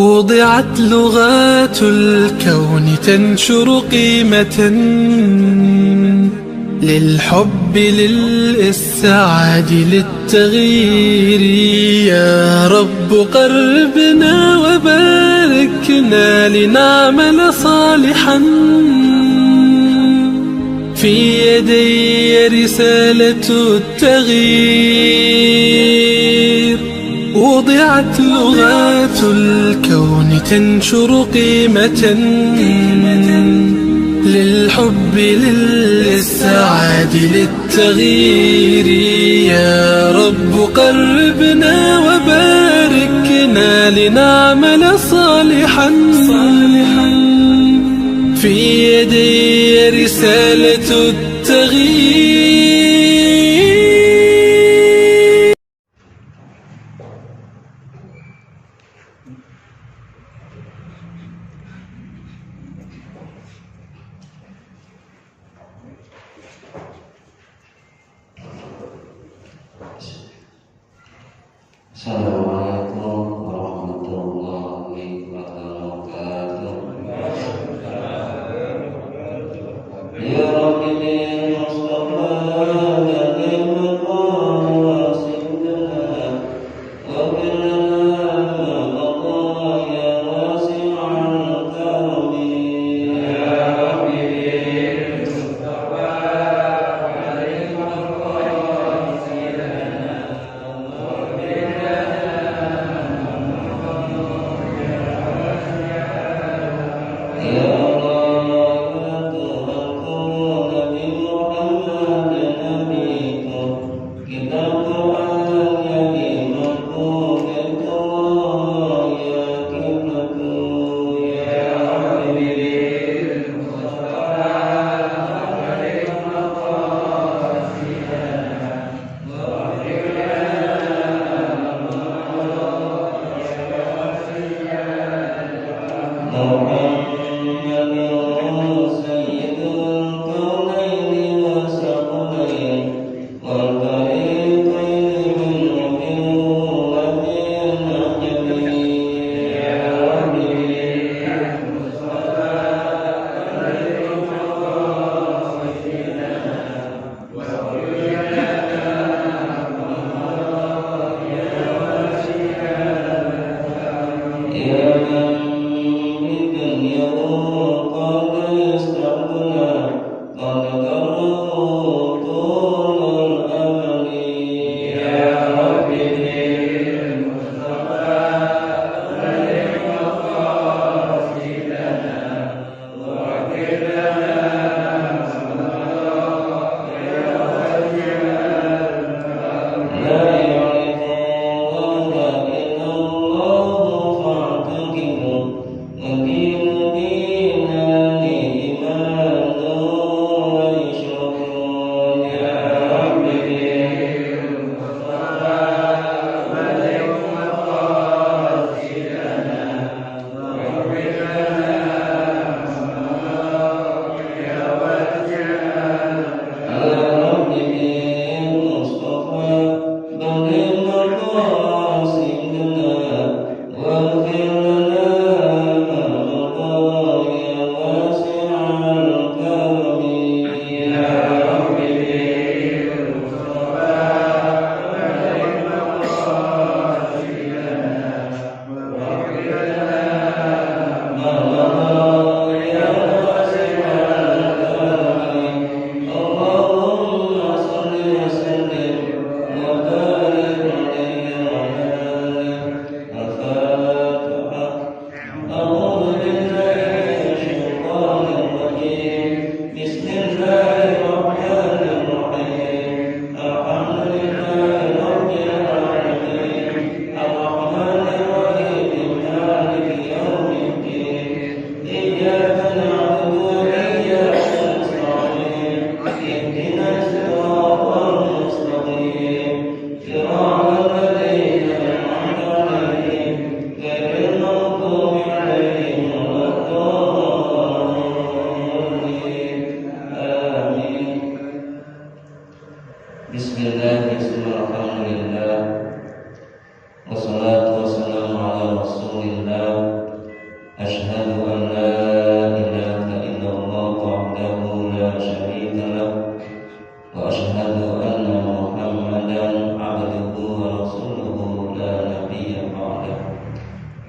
وضعت لغات الكون تنشر قيمة للحب للإسعاد للتغيير. يا رب قربنا وباركنا لنعمل صالحا في يدي رسالة التغيير. وضعت لغات الكون تنشر قيمة للحب للإسعاد للتغيير. يا رب قربنا وباركنا لنعمل صالحا في يدي رسالة التغيير. Assalamualaikum warahmatullahi wabarakatuh. Ya Rabbi bil Mustafa karim qasidana wa bil lana ya wasi'al karami. Ya Rabbi bil Mustafa karim qasidana Bismillahirrahmanirrahim. Wassalatu wassalamu ala Rasulillah أشهد أن لا إله إلا الله وحده لا شريك له وأشهد أن محمدا عبده ورسوله لا نبي بعده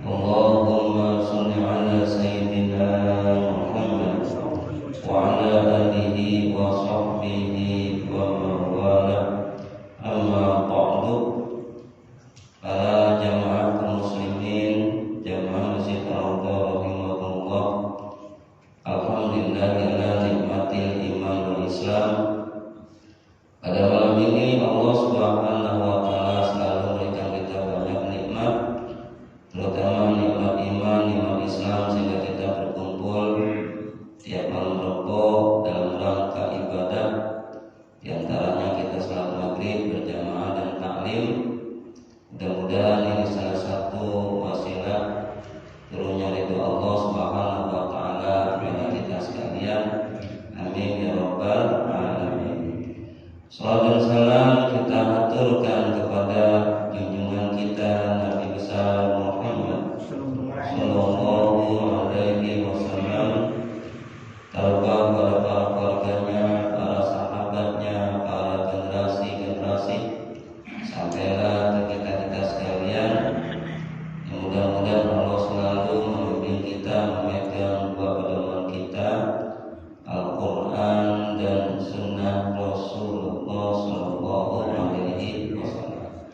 اللهم صل على سيدنا محمد وعلى آله وصحبه ومن والاه أما بعد. Para jamaah kaum muslimin, jamaah Masjid Ar-Raudhah rahimahullah. Alhamdulillah ala nikmatil iman wal Islam. Pada malam ini Allah Subhanahu wa taala selalu memberikan kita banyak nikmat, terutama nikmat iman, nikmat Islam, sehingga kita berkumpul tiap malam Rebo dalam rangka ibadah. Di antaranya kita salat maghrib berjamaah dan taklim. Mudah-mudahan ini salah satu wasilah turunnya ridho Allah Subhanahu wa taala kepada kita sekalian. Amin ya rabbal alamin. Salam dan salam kita aturkan kepada junjungan kita Nabi besar Muhammad sallallahu alaihi wasallam, terutama kepada para keluarganya, para sahabatnya, para generasi-generasi sampailah ke kita sekalian. Yang mudah-mudahan Allah selalu membimbing kita memegang dua pedoman kita, Al-Quran dan Sunnah Rasulullah Sallallahu Alaihi Wasallam.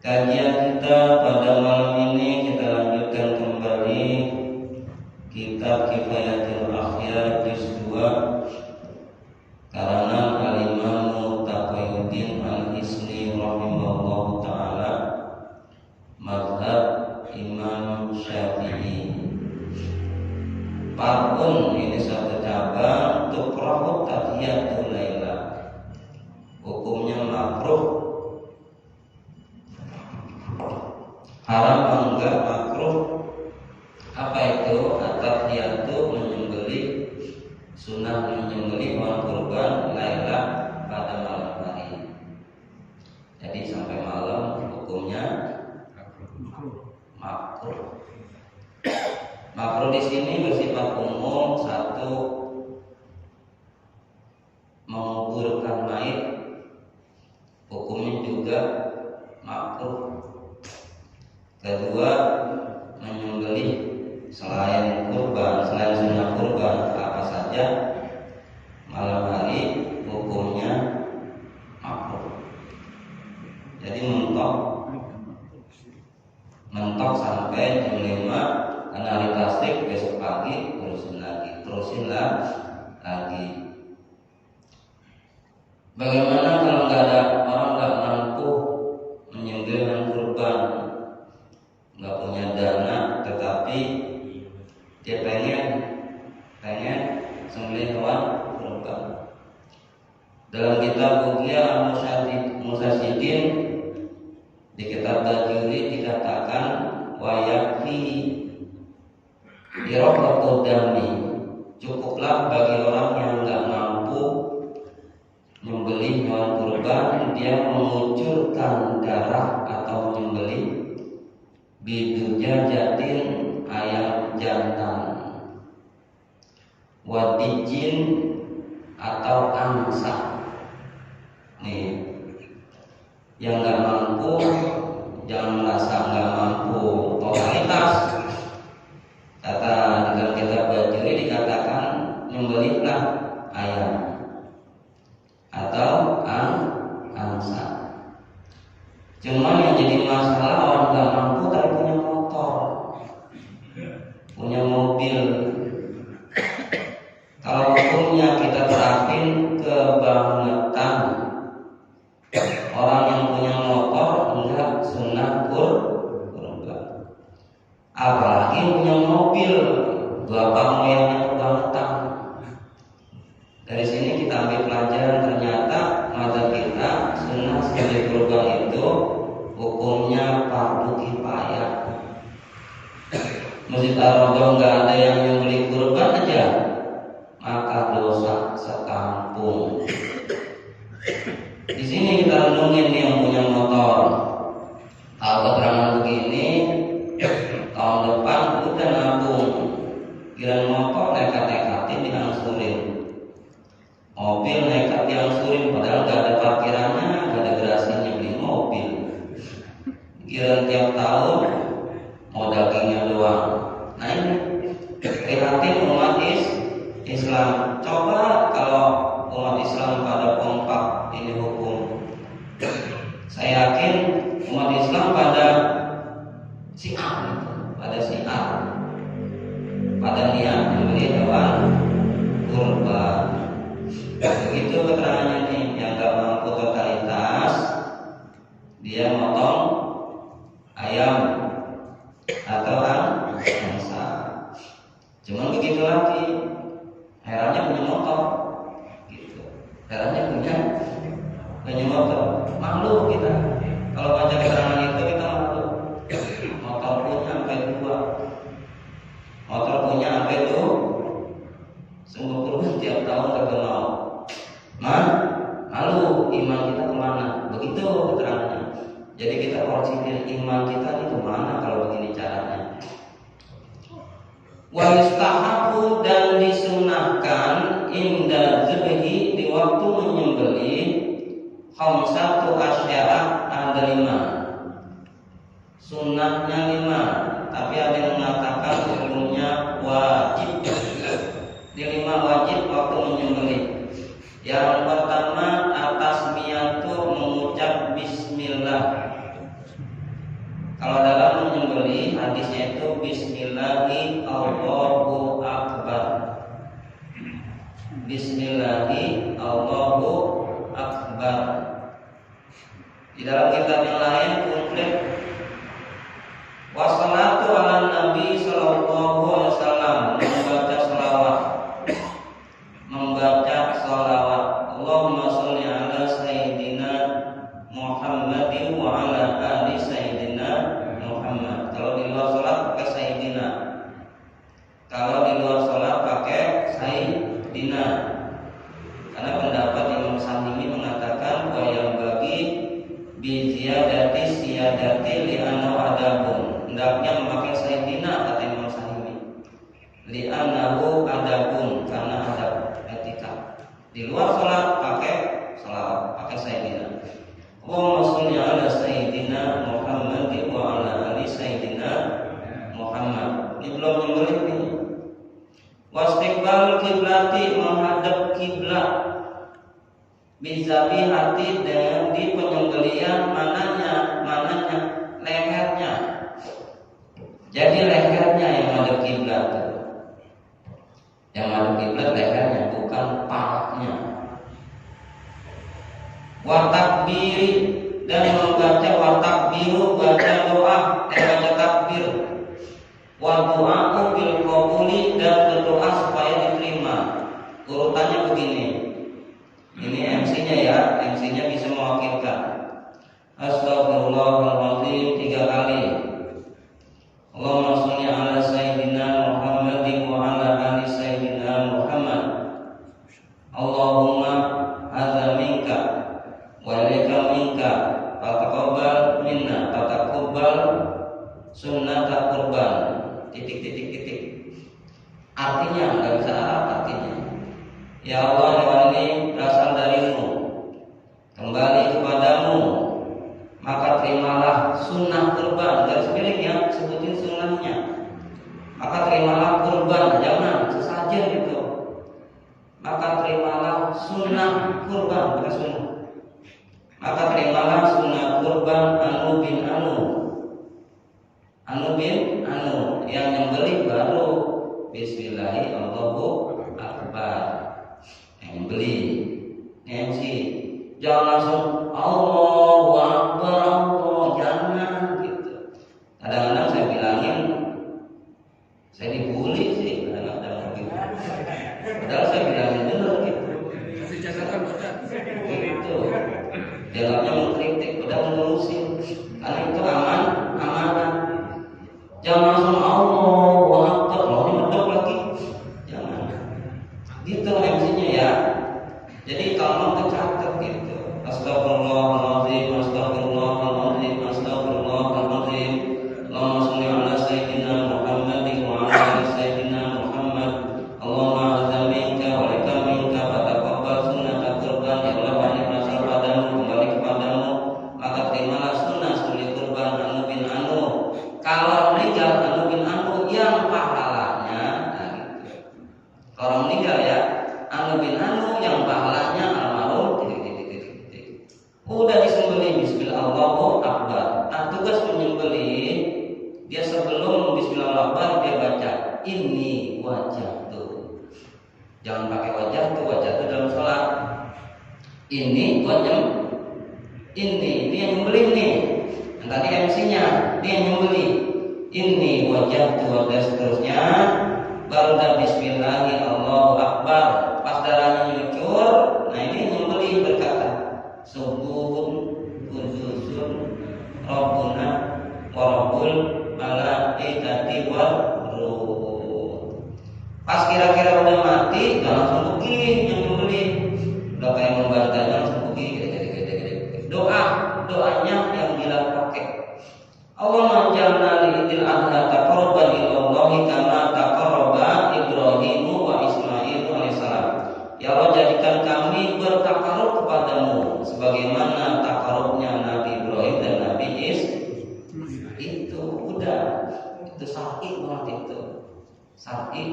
Kajian kita pada malam ini kita lanjutkan kembali kitab Kifayatul Akhyar juz 2 karangan Al-Imam Taqiyuddin Al-Hisni rahimahullahu taala, mazhab Imam Syafi'i. Babun ini satu cabang tukrahu tahiyatul laila. Hukumnya makruh, haram enggak makruh. Apa itu? At-tahiyatu menyembelih, sunnah menyembelih hewan kurban laila pada malam hari. Jadi sampai malam hukumnya makruh. Makruh di sini bersifat umum. Satu, menguburkan mayit, hukumnya juga makruh. Kedua, menyembelih selain kurban, selain sunnah kurban apa saja malam hari hukumnya makruh. Jadi mentok sampai jam 5 karena hari tasrik, besok pagi terusin lagi. Bagaimana kalau nggak ada orang nggak mampu menyembelih kurban, nggak punya dana, tetapi dia pengen sembelih hewan kurban? Dalam kitab Bughya Al-Musasidin di kitab Tajuri dikatakan wayakfi iraqatud dami, cukuplah bagi orang yang nggak mampu menyembelih hewan kurban, dia mengucurkan darah atau menyembelih biduja jatin, ayam jantan, wadijin atau angsa. Nih, yang nggak mampu jangan merasa nggak mampu totalitas. Kata dalam kitab Bajuri dikatakan nyembelihlah ayam atau angsa. Cuma yang jadi masalah orang nggak mampu tapi punya motor, punya mobil. Kalau hukumnya kita terapin kebangetan, orang yang punya motor enggak sunnah kurban, apalagi punya mobil, bapak moyangnya kebangetan. Dari sini kita ambil pelajaran, ternyata mazhab kita sunnah sembelih kurban itu hukumnya fardu kifayah. Masjid Ar-Raudhah nggak ada yang nyembelih kurban aja, maka dosa sekampung. Di sini kita renungin nih yang punya motor. Kalau keterangan begini, tahun depan udah nabung, kira motor nekat-nekatin diangsurin, mobil nekat diangsurin, padahal gak ada parkirannya, gak ada garasinya beli mobil. Kira tiap tahun mau dagingnya doang. Nah ini prihatin umat Islam. Coba kalau umat Islam pada kompak ini hukum, saya yakin umat Islam pada siap, pada niat membeli hewan kurban. Begitu keterangannya nih, yang gak mampu totalitas dia motong ayam atau angsa. Cuman begitu lagi, herannya punya motor, gitu. Herannya punya motor, malu kita. Kalau baca keterangan itu kita malu. Motor punya sampai 2, motor punya sampai 2, sungguh kurban tiap tahun kagak mau. Malu, iman kita kemana? Begitu keterangannya. Jadi kita konsider iman kita ini kemana kalau begini caranya. Wa yustahabu, dan disunahkan inda dzubhi, di waktu menyembelih, khamsatu asyara, ada 5. Sunnahnya 5, tapi ada yang mengatakan hukumnya wajib. Di 5 wajib waktu menyembelih. Yang pertama, at-tasmiyatu, mengucap bismillah. Kalau dalam menyembelih hadisnya itu bismillahi Allahu akbar. Bismillahi Allahu akbar. Di dalam kitab yang lain komplit wassalatu ala nabi sallallahu alaihi wasallam, membaca selawat. Allahumma sholli ala sayyidina Muhammadin wa ala ali sayyidina Muhammad. Kalau di luar salat pakai sayyidina. Kalau di luar salat pakai sayyidina. Karena pendapat Imam Syafi'i mengatakan bahwa yang bagi bi ziyadati li annahu adabun. Hendaknya memakai sayyidina, kata Imam Syafi'i. Li annahu adabun, karena adab, etika. Di luar salat pakai salawat, pakai sayyidina. Allahumma sholli ala sayyidina Muhammad wa ala ali sayyidina Muhammad. Ini belum nyembelih nih. Wastiqbal kiblati, menghadap kiblat. Bizabi hati, dengan di penyembelihan mananya lehernya. Jadi lehernya yang menghadap kiblat. Yang menghadap kiblat lehernya, bukan palanya. Wa takbiri, dan membaca wa takbiru, baca doa, baca takbir. Wa du'a'u bil qabuli, dan berdoa supaya diterima. Urutannya begini. Ini MC-nya ya, MC-nya bisa mewakilkan. Astaghfirullahaladzim 3 kali. Allahumma sholli ala sayyidina Muhammadin wa ala ali sayyidina Muhammad. Allahumma hadza minka wa ilaika minka, fataqabbal minna, fataqabbal sunnata qurban. Titik. Artinya enggak bisa Arab artinya. Ya Allah, hewan ini berasal darimu, kembali kepadamu, maka terimalah sunnah kurban. Garis miring ya, sebutin sunnahnya. Maka terimalah kurban, jangan sesajen gitu. Maka terimalah sunnah kurban, bukan sunnah. Maka terimalah sunnah kurban anu bin anu yang nyembelih baru bismillahirrahmanirrahim Allahu akbar. Yang beli MC, jangan langsung Allahu akbar, Allah, jangan gitu. Kadang-kadang saya bilangin, saya dibully sih kadang-kadang gitu. Padahal saya bilangin benar gitu. Kasih catatan Ustaz. Begitu. Dialognya mengkritik, udah menerusin. Karena itu amanah. Jangan langsung Allahu akbar, loh ini medok lagi. Jangan. Gitu MC-nya ya. Jadi tolong dicatat gitu. Astagfirullahaladzim, astagfirullahaladzim, astagfirullahaladzim. Allahumma sholli ala sayyidina Muhammad ini wajah tuh. Jangan pakai wajah tuh dalam sholat. Ini wajah, ini yang nyembelih nih. Yang tadi MC-nya, ini yang nyembelih. Ini wajah tuh dan seterusnya. Baru dan Bismillahirrahmanirrahim, Allahu Akbar. Pas darahnya nyucur, nah ini nyembelih berkata, Subuhun khususun Rabbuna wa Rabbul malaikati war ruh. Pas kira-kira udah mati, gak langsung pergi yang nyembelih. Udah kayak membantah, langsung pergi. Doanya yang bila pakai. Allahumma ja'alna li idil adha taqarruban ilallahi kama taqarraba Ibrahimu wa Ismailu alaihissalam. Ya Allah, jadikan kami bertakarub kepadamu sebagaimana takarubnya Nabi Ibrahim dan Nabi Ismail. Itu udah, itu syar'i banget itu. Syar'i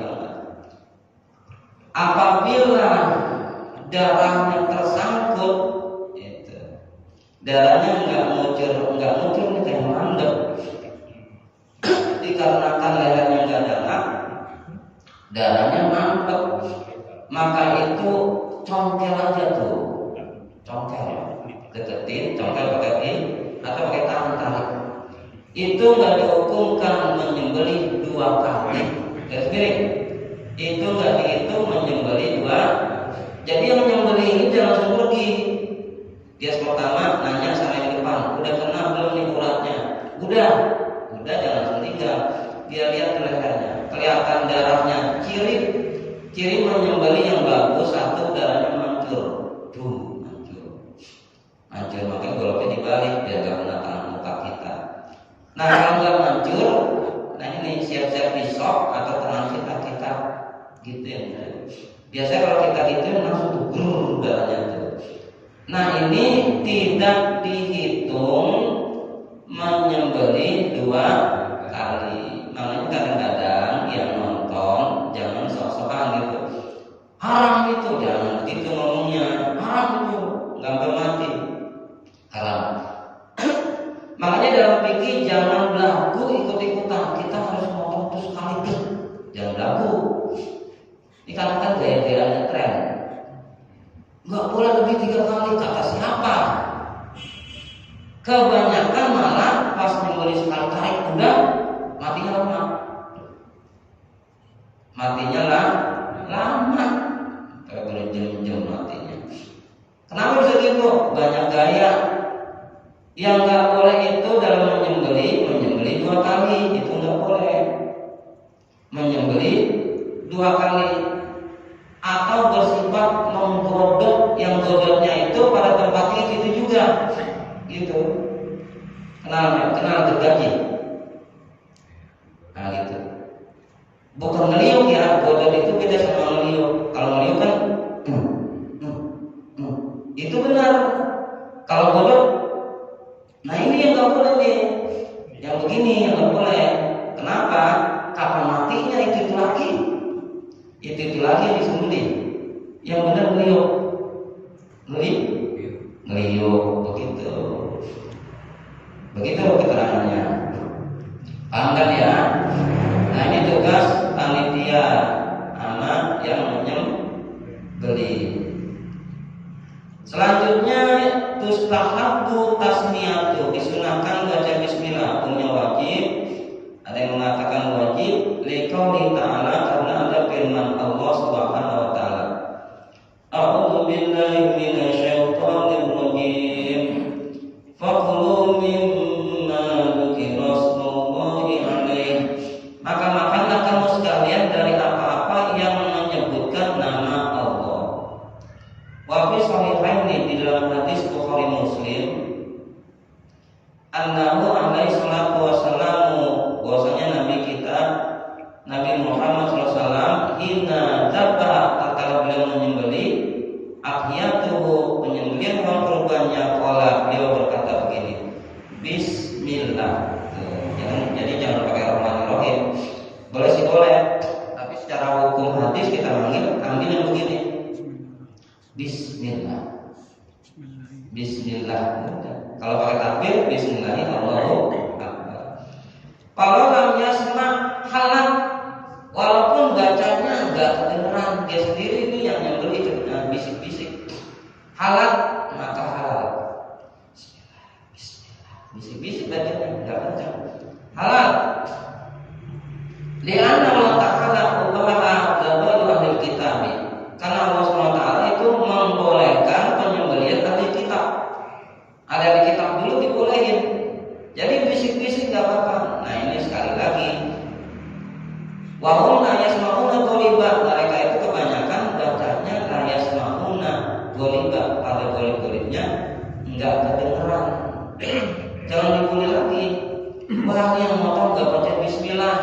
banget. Apabila darahnya tersangkut, darahnya nggak ngucur nih kayak mandek. Dikarenakan lehernya nggak dalam, darahnya mampet, maka itu congkel aja tuh, deketin, congkel pakai atau pakai tangan tarik. Itu nggak dihukumkan menyembelih 2 kali. Garis miring. Itu nggak dihitung menyembelih 2. Jadi yang menyembelih ini jangan langsung pergi. Dia pertama nanya sama yang depan, udah kena belum nih uratnya? Udah jangan langsung tinggal. Dia lihat di lehernya, kelihatan darahnya, ciri menyembelih yang bagus. 1, darahnya mancur, makanya goloknya dibalik biar gak kena tangan muka kita. Nah kalau nggak mancur, nah ini siap-siap disok atau tangan kita gitu ya. Biasanya kalau kita gitu langsung tuh darahnya tuh. Nah ini tidak dihitung menyembelih 2 kali. Makanya kadang-kadang yang nonton jangan sok-sokan gitu. Haram itu, jangan begitu ngomongnya. Haram itu, gampang mati. Haram. Makanya dalam fikih jangan berlaku ikut-ikutan. Kita harus ngomong terus sekali. Jangan berlaku. Ini kan gaya-gayanya tren. Nggak boleh lebih 3 kali, kata siapa? Kebanyakan malah pas nyembelih sekali tarik udah matinya lama. Kayak berjam-jam matinya. Kenapa bisa gitu? Banyak gaya. Yang nggak boleh itu dalam menyembelih 2 kali, itu nggak boleh. Menyembelih 2 kali. Atau bersifat menggodok, yang godoknya itu pada tempatnya itu juga, gitu. Kenal gergaji. Nah gitu. Bukan ngeliuk ya, godok itu beda sama ngeliuk. Kalau ngeliuk kan, itu benar. Kalau godok, nah ini yang nggak boleh nih. Yang begini yang nggak boleh. Kenapa? Kapan matinya itu lagi. Itu lagi yang disembelih. Yang benar ngeliuk begitu keterangannya. Paham kan ya? Nah ini tugas panitia anak yang menyembelih. Selanjutnya tustahabbu tasmiyatu, disunahkan baca bismillah, hukumnya wajib. Ada yang mengatakan wajib liqauli ta'ala, karena ada firman Allah Subhanahu wa taala, A'udzu billahi minasyaitonir rajim. Fakulu mimma dzukira smullahi alaih. Maka makanlah kamu sekalian dari apa-apa yang menyebutkan nama Allah. Wa fi sahihaini, di dalam hadis Bukhari Muslim, annahu alaihi salatu wassalamu, bahwasanya Nabi kita Nabi Muhammad SAW hina dzabha, tatkala beliau menyembelih ahyatuhu, penyembelihan hewan kurbannya, qala, beliau berkata begini, Bismillah. Jadi jangan pakai Rahmanir-Rahim. Boleh sih boleh, tapi secara hukum hadis kita ambil yang begini, Bismillah. Kalau pakai takbir, Bismillahirrahmanirrahim. Kalau lam yasma halal, Lianna Allah Ta'ala ubaha dzabaihu ahli kitab. Karena Allah SWT itu membolehkan penyembelihan ahli kitab. Ahli kitab dulu dibolehin. Jadi bisik-bisik gak apa-apa. Nah ini sekali lagi, wahum la yasma'una gholiba. Mereka itu kebanyakan bacanya la yasma'una gholiba. Pada golib-golibnya enggak kedengeran. Jangan dibully lagi. Orang yang mau enggak baca bismillah,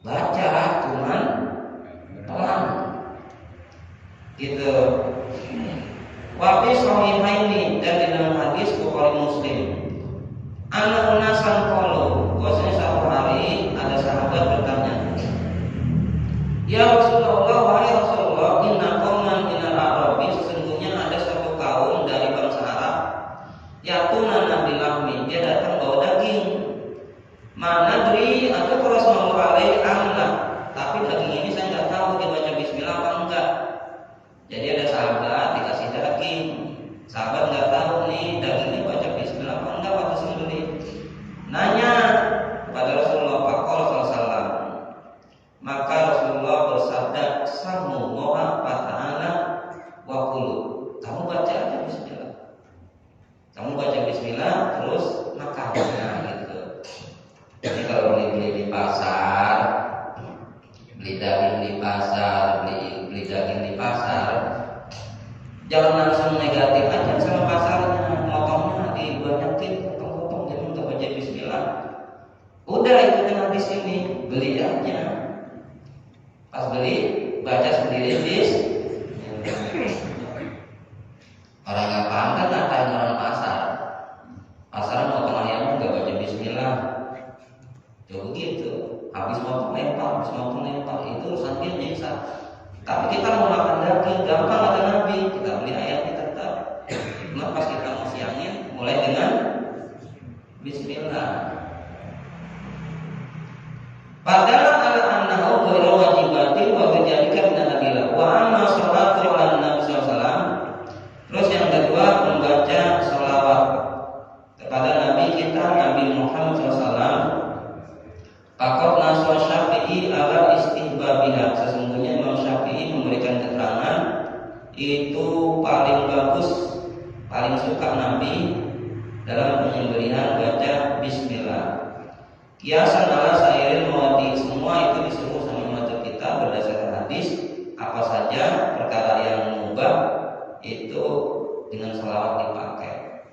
baca cuman pelan gitu. Wa fi sahihaini, dan di dalam hadis Bukhari Muslim, anak unasan qalu, bahwasanya satu hari ada sahabat bertanya, ya Rasulullah, wahai Rasulullah, inna qauman minal Arabi, sesungguhnya ada satu kaum dari bangsa Arab, yatuna nabi lahmi, dia datang bawa daging. Mana dri atau Rasulullah alaihi amla, tapi daging ini saya nggak tahu dia baca bismillah apa enggak. Jadi ada sahabat dikasih daging, sahabat nggak tahu nih dagingnya baca bismillah apa enggak waktu sembelih. Nanya kepada Rasulullah, faqala sallallahu, maka Rasulullah bersabda, samu moha fata'ala wa qulu, kamu baca aja bismillah, kamu baca bismillah terus makannya gitu. Jadi kalau beli di pasar, beli daging di pasar, beli daging di pasar, jangan langsung negatif aja sama pasarnya, motongnya dibanyakin, potong-potong, jadi nggak baca bismillah. Udah ikutin hadis ini, beli aja. Pas beli, baca sendiri bis. Orang nggak paham kan ngatain orang pasar. Pasar motong ayamnya nggak baca bismillah. Ya begitu, habis motong lempar, itu urusan dia nyiksa. Tapi kita mau makan daging, gampang kata Nabi, kita beli ayamnya tetap. Cuma pas kita mau siangin, mulai dengan bismillah. Padahal ala annahu ghairu wajibatin wa dzalika min al-adillah. Wa amma sholatu ala Nabi sallallahu. Terus yang kedua, membaca sholawat kepada Nabi kita, Nabi Muhammad sallallahu. Pakot naswa Syafi'i ala istihbabiha. Sesungguhnya Imam Syafi'i memberikan keterangan itu paling bagus, paling suka Nabi dalam penyembelihan baca bismillah. Kiasan ala sairin mawadi, semua itu disuruh sama mazhab kita berdasarkan hadis. Apa saja perkara yang mubah itu dengan salawat dipakai.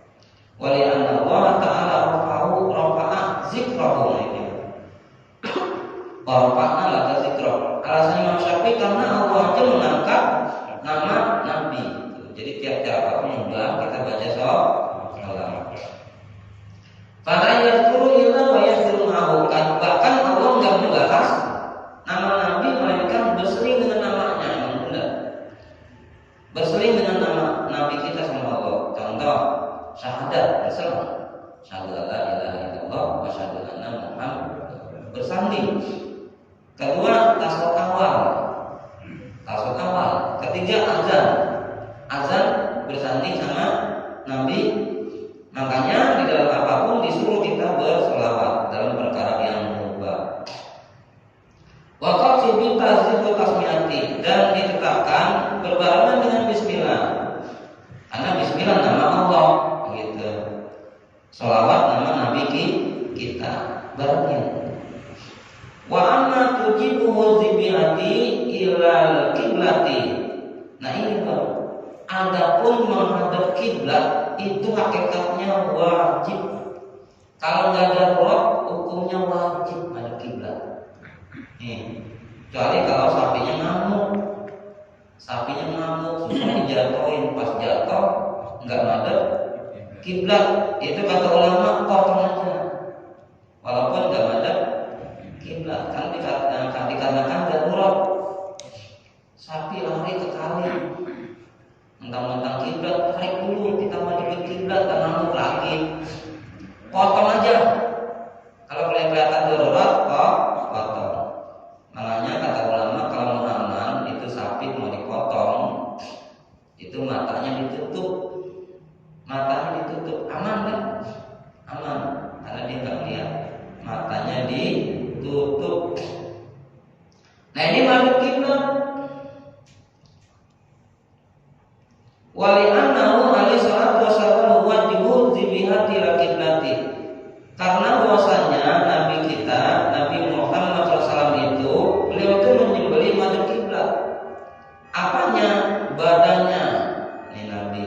Wali anna Allah Ta'ala rafa'a zikrahu. Warfa'na laka zikra. Alasan Imam Syafi'i karena Allah aja mengangkat nama Nabi. Jadi tiap-tiap apa nyembah kita baca sholawat. Fala yadhkuru illa wa yadhkuru ma'ahu. Bahkan Allah enggak membahas nama Nabi melainkan bersering dengan namanya. Benar. Bersering dengan nama Nabi kita sama Allah. Contoh syahadat bersama. Syahadu la ilaha illallah wa syahadu anna Muhammadar bersanding. Kedua, tasawuf awal. Ketiga, azan bersanding sama Nabi. Makanya di dalam apapun disuruh kita berselawat dalam perkara yang mubah. Waqad subita zikru tasmiyati, dan ditetapkan berbarengan dengan bismillah. Karena bismillah nama Allah gitu. Selawat nama Nabi kita barengin. Wa amma tujibuhu zibihati ilal kiblati. Nah ini baru. Adapun menghadap kiblat itu hakikatnya wajib. Kalau nggak ada roh, hukumnya wajib menghadap kiblat. Kecuali kalau sapinya ngamuk, susah dijatuhin, pas jatuh nggak menghadap kiblat. Itu kata ulama potong aja, walaupun nggak menghadap kiblat. Kan dikarenakan darurat, sapi lari ke kali, mentang-mentang kiblat, tarik dulu, kita maju ke kiblat, dan ngamuk lagi, potong aja. Kalau kelihatan darurat, potong. Makanya kata ulama kalau mau aman itu sapi mau dipotong, itu matanya ditutup, aman kan? Aman. Nah ini madhab kiblat. Wali'annahu alaihi salatu wassalam wajibu dzibihati kiblati. Karena bahwasanya Nabi kita, Nabi Muhammad SAW itu, beliau itu menyembelih madhab kiblat. Apanya? Badannya. Ini Nabi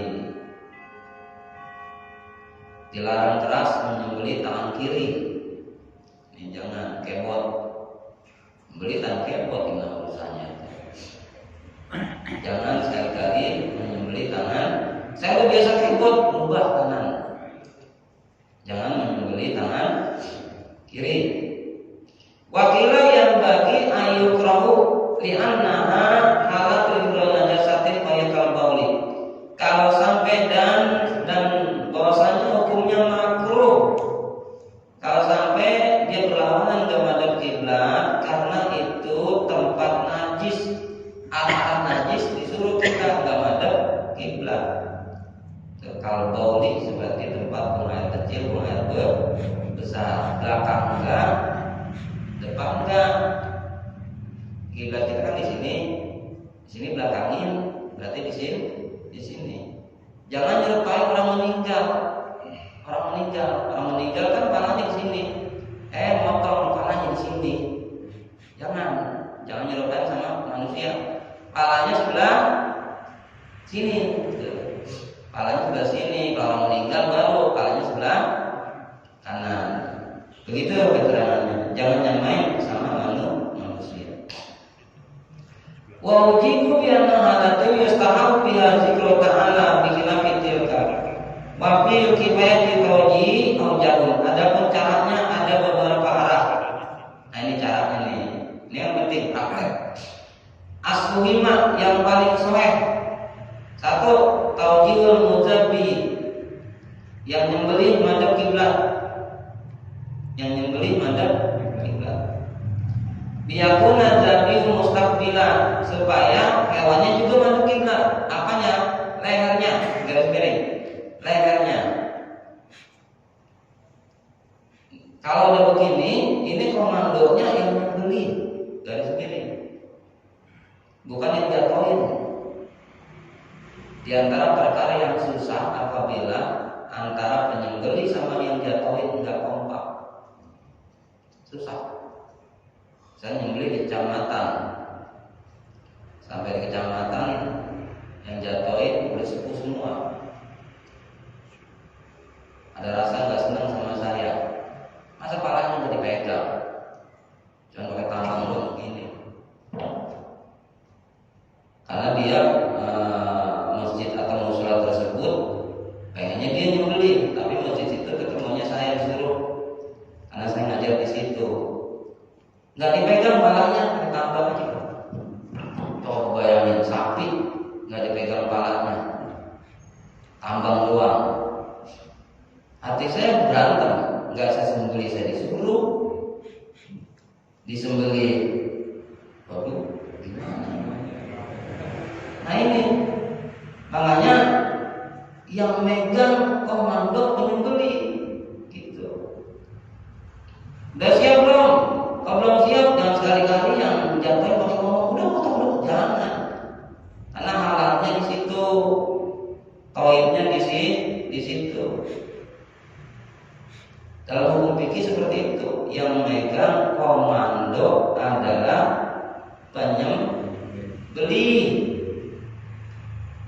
dilarang keras menyembelih tangan kiri. Ini jangan kebot. Beli tangan kebot gimana urusannya? Jangan sekali-kali menyembelih tangan. Saya udah biasa kebot, rubah kanan. Jangan menyembelih tangan kiri. Wakilah yang bagi ayukrahu li'annaha halatul najasatin mayakal bauli. Kalau sampai dan bahwasanya hukumnya makruh kalau sampai dia berlawanan ke madhab kiblat karena itu tempat najis, arah najis disuruh kita ke madhab kiblat. Kalau bauli seperti tempat buang air kecil, buang air besar, belakang enggak, depan enggak. Kiblat kita kan di sini belakangin, berarti di sini. Jangan nyerupai orang meninggal. Orang meninggal kan palanya di sini. Motong palanya di sini. Jangan nyerupai sama manusia. Palanya sebelah sini. Palanya sebelah sini. Kalau orang meninggal baru palanya sebelah kanan. Begitu keterangannya. Jangan nyamain sama manusia. Wa ujibu bi anna halatu yastahabu biha zikru ta'ala bi khilafi tilka. Wa fi kifayati tawji au jahun. Adapun caranya ada beberapa arah. Nah ini caranya nih. Ini yang penting praktek. Asluhima yang paling sahih. Satu, tawjihul muzabbi. Yang nyembelih madhab kiblat. Biyakuna zabihu mustaqbila, supaya hewannya juga madhab kiblat. Apanya? Lehernya, garis miring. Lehernya. Kalau udah begini, ini komandonya yang nyembelih, garis miring. Bukan yang jatuhin. Di antara perkara yang susah apabila antara penyembelih sama yang jatuhin enggak kompak. Susah. Saya nyembelih di kecamatan. Sampai di kecamatan yang jatuhin udah sepuh semua. Ada rasa nggak senang sama saya. Masa palanya udah dipegang? Jangan pakai tambang dong begini. Karena dia masjid atau musola tersebut pengennya dia nyembelih, tapi masjid itu ketemunya saya disuruh. Karena saya ngajar di situ. Nggak dipegang palanya, pakai tambang aja. Coba bayangin sapi nggak dipegang palanya, tambang doang. Hati saya berantem, nggak saya sembelih, saya disuruh disembelih. Waduh, gimana? Nah ini makanya yang megang komando penyembelih gitu. Udah siap belum? Kalau belum siap jangan sekali-kali yang jatuh pakai ngomong udah potong dulu, jangan. Karena halalnya di situ, toibnya di situ. Dalam hukum fikih seperti itu, yang megang komando adalah penyembelih.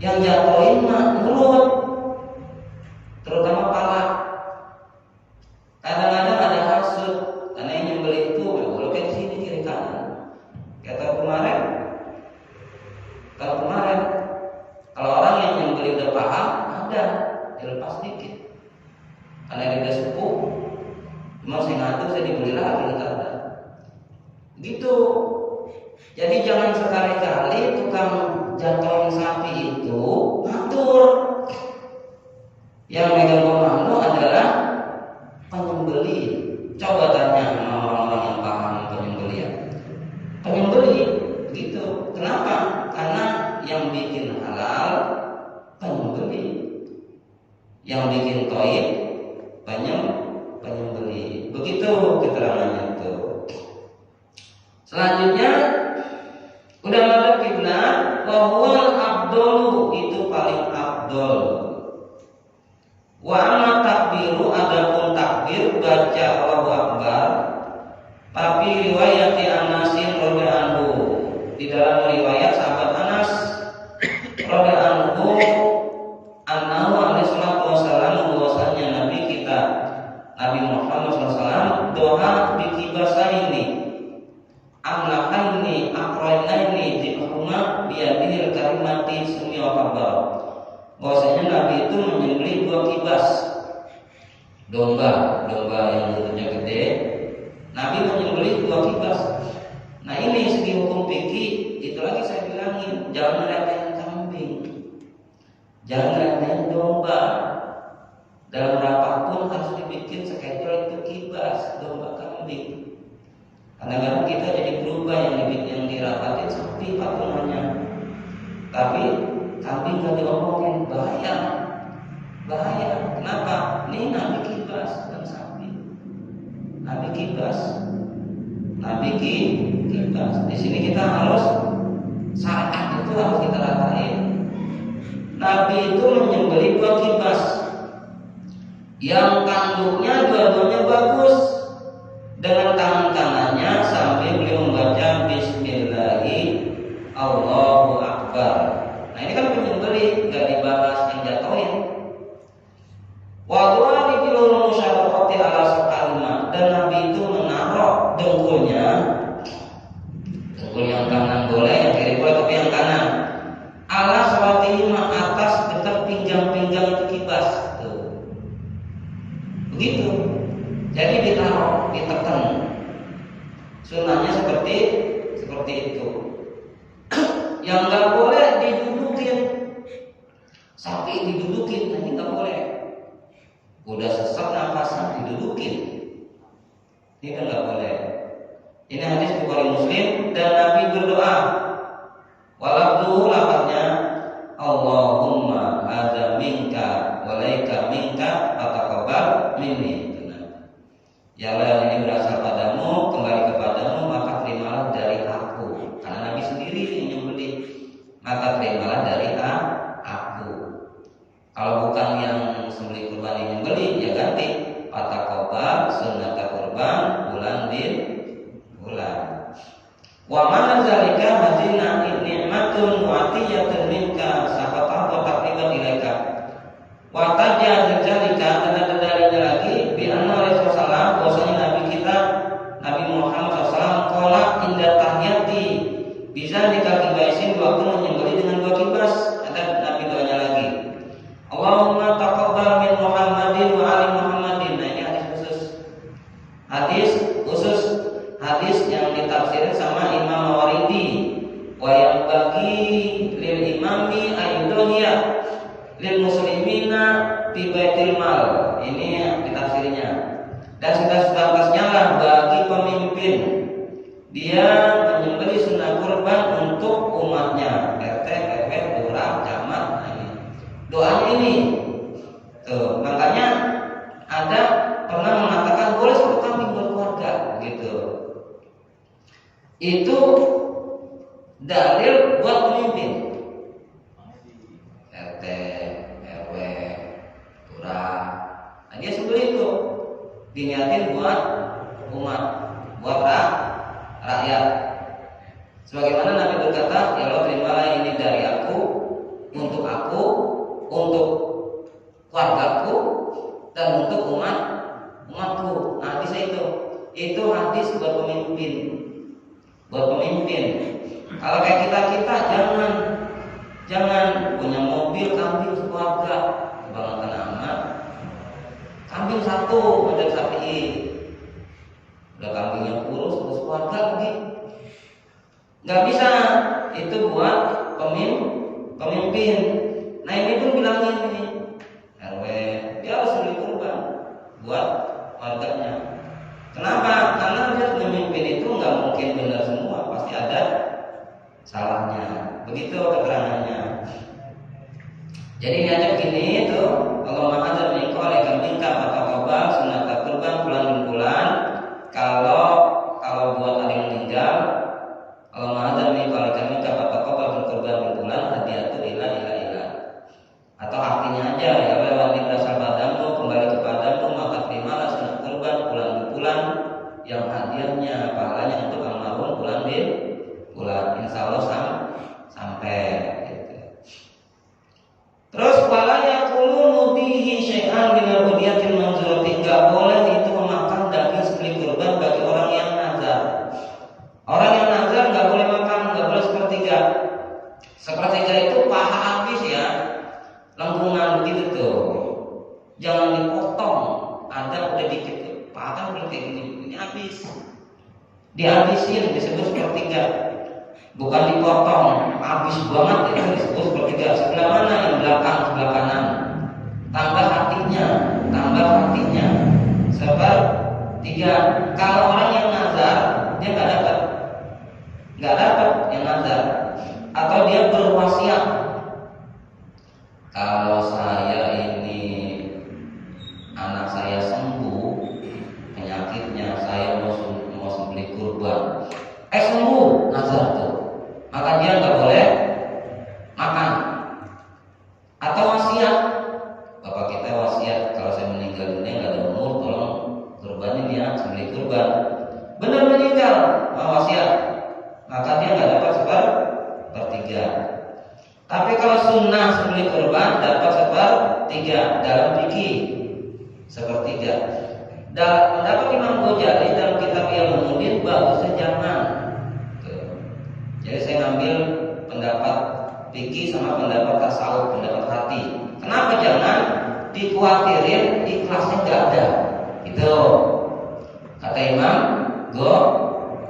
Yang jatuhin mah mulut, terutama pala. Kadang-kadang ada hasut, karena yang nyembelih itu beloknya di sini kiri kanan. Kayak kalau kemarin, kalau orang yang nyembelih udah paham, ada dilepas dikit. Karena dia udah sepuh, cuma saya ngatur, saya dibeli lagi ntar. Gitu. Jadi jangan sekali-kali tukang jatuhin sapi itu ngatur. Yang megang komando adalah penyembelih. Coba tanya sama orang-orang yang paham penyembelihan. Penyembelih gitu. Kenapa? Karena yang bikin halal penyembelih, yang bikin toib penyembelih. Begitu keterangannya itu. Selanjutnya wa huwal afdalu, itu paling afdol. Wa amma takbiru, adapun takbir baca Allahu Akbar, tapi riwayat Anasin radhiyallahu anhu, di dalam riwayat sahabat Anas radhiyallahu anhu, annahu alaihi salatu wasallam, bahwasanya Nabi kita Nabi Muhammad SAW doa bikibasaini amlahaini akrainaini zikruma biyadil kalimati sumi wa kabar. Bahwasanya Nabi itu menyembelih 2 kibas domba yang bentuknya gede. Nabi menyembelih 2 kibas. Nah ini segi hukum fikih, itu lagi saya bilangin, jangan remehin kambing, jangan remehin domba. Dalam rapat pun harus dibikin schedule itu kibas domba kambing. Kadang-kadang kita jadi berubah, yang dirapatin sapi patungannya, tapi kambing gak diomongin, bahaya. Kenapa? Ini Nabi kibas dan sapi. Nabi kibas. Di sini kita harus syariat itu harus kita ratain. Nabi itu menyembelih 2 kibas yang tanduknya dua-duanya bagus, dengan tangan kanannya sambil beliau membaca Bismillahi Allahu Akbar. Nah ini kan penyembelih, nggak dibahas yang jatuhin. Wadwari bilul musyawarati ala sakalima, dan Nabi itu menaruh dengkulnya, dengkul yang kanan boleh, yang kiri boleh, tapi yang kanan ala sawatilima, atas dekat pinggang-pinggang itu kibas. Tuh. Begitu. Jadi ditaruh, ditekan. Sunnahnya seperti itu. Yang nggak boleh didudukin, sapi didudukin, nah ini nggak boleh. Udah sesak nafasnya didudukin, ini kan nggak boleh. Ini hadis Bukhari Muslim, dan Nabi berdoa, walabduhu lafadznya Allahumma hadza minka walaika minka fataqabbal minni. Ya Allah, ini berasal padamu, kembali kepadamu, maka terimalah dari aku. Karena Nabi sendiri yang nyembelih, maka terimalah dari aku. Kalau bukan yang sembelih kurban yang nyembelih, ya ganti fataqabbal sunnata kurban bulan bin bulan. Wa man zalika hadina ni'matun mu'atiyatun minka saqata wa taqriban ilaika. Wa tajja zalika, dan ada dalilnya lagi bi anna Rasulullah, bahwasanya Nabi kita Nabi Muhammad SAW qala inda tahyati bisa dikaki baisin, waktu menyembelih dengan 2 kibas. Ada Nabi doanya lagi, Allahumma taqabbal min Muhammadin wa ali Muhammadin. Nah ini hadis yang ditafsirin sama Imam Mawardi. Wa yang bagi lil imami ayyudohiyah lil muslimina fi baitil mal. Ini ditafsirnya. Dan sebatas-batasnya lah bagi pemimpin, dia menyembelih sunnah kurban untuk umatnya, RT, RW, lurah, camat. Nah ini doanya ini. Tuh, makanya ada pernah mengatakan boleh 1 kambing buat keluarga, gitu. Itu dalil buat pemimpin, RT, RW, lurah. Nah, dia sembelih itu diniatin buat umat, buat rakyat. Sebagaimana Nabi berkata, ya Allah, terimalah ini dari aku, untuk keluargaku, dan untuk umatku. Nah, hadis itu hadis buat pemimpin. Kalau kayak kita jangan punya mobil kambing sekeluarga, kebangetan amat. Kambing 1 ada sapi, udah kambingnya kurus terus keluarga lagi, nggak bisa. Itu buat pemimpin. Nah ini pun bilang ini RW, dia harus beli kurban buat warganya. Kenapa? Karena dia pemimpin itu nggak mungkin benar semua, pasti ada salahnya. Begitu keterangannya. Jadi ini aja gini itu, kalau ma'adzab min qalika minka fataqabbal sunnata kurban bulan-bulan. Kalau buat ada yang meninggal, kalau ma'adzab min qalika minka fataqabbal kurban bulan. Insya Allah sampai gitu. Terus wala yakulu nudihi syai'an minal budiyatil manzurati, enggak boleh itu memakan daging sembelih kurban bagi orang yang nazar. Orang yang nazar enggak boleh makan, enggak boleh sepertiga. Sepertiga itu paha habis ya, lengkungan begitu tuh. Jangan dipotong, ada udah dikit tuh, paha udah kayak gini, ini habis. Dihabisin disebut sepertiga. Bukan dipotong, habis banget itu disebut sepertiga. Sebelah mana? Yang belakang, sebelah kanan. Tambah hatinya. Sepertiga. Kalau orang yang nazar, dia nggak dapat yang nazar. Atau dia berwasiat, kalau saya ini anak saya sembuh penyakitnya, saya mau sembelih kurban. Sembuh nazar tuh, maka dia nggak boleh makan. Atau wasiat, bapak kita wasiat, kalau saya meninggal dunia nggak ada umur, tolong kurbanin ya, sembelih kurban. Benar meninggal, wasiat, maka dia nggak dapat sepertiga. Tapi kalau sunnah sembelih kurban dapat sepertiga dalam fikih, sepertiga. Dan pendapat Imam Ghazali dalam kitab Ilmuddin bagusnya jangan. Jadi saya ngambil pendapat fikih sama pendapat tasawuf, pendapat hati. Kenapa jangan? Dikhawatirin ikhlasnya nggak ada. Itu kata Imam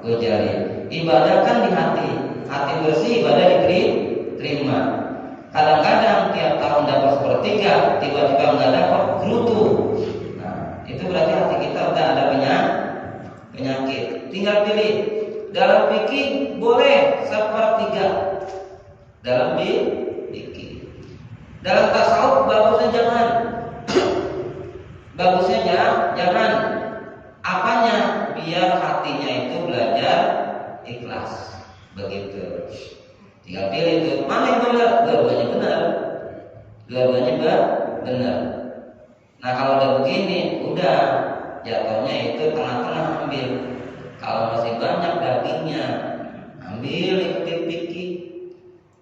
Ghazali. Ibadah kan di hati bersih, ibadah diterima. Kadang-kadang tiap tahun dapat sepertiga, tiba-tiba nggak dapat, gerutu. Nah, itu berarti hati kita udah ada penyakit. Tinggal pilih. Dalam fikih boleh sepertiga. Dalam fikih. Dalam tasawuf bagusnya jangan. Jangan. Apanya? Biar hatinya itu belajar ikhlas. Begitu. Tinggal pilih itu mana yang benar. Dua-duanya benar. Nah kalau udah begini, udah jatuhnya itu tengah-tengah ambil. Kalau masih banyak dagingnya, ambil ikutin fikih.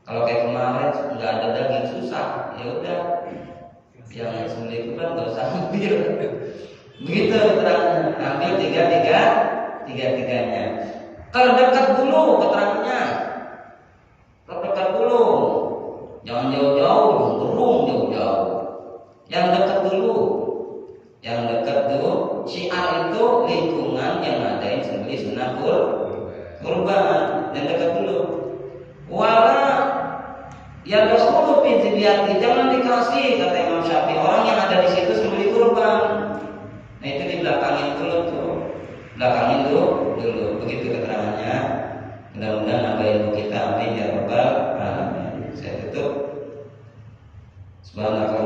Kalau kayak kemarin nggak ada daging susah, ya udah yang sembelih kurban nggak usah ambil. Begitu keterangannya, ambil tiga-tiganya. Kalau dekat dulu keterangannya, dekat dulu, jangan jauh-jauh, turun jauh-jauh. Yang dekat dulu. Syiar itu lingkungan yang ngadain sembelih sunnah kurban. Yang dekat dulu. Wala yang dahulu pinjibiyati, jangan dikasih kata Imam Syafi'i orang yang ada di situ sembelih kurban. Nah itu dibelakangin dulu tuh. Begitu keterangannya. Mudah-mudahan nambah ilmu kita, amin ya rabbal alamin. Saya tutup. Subhanallah.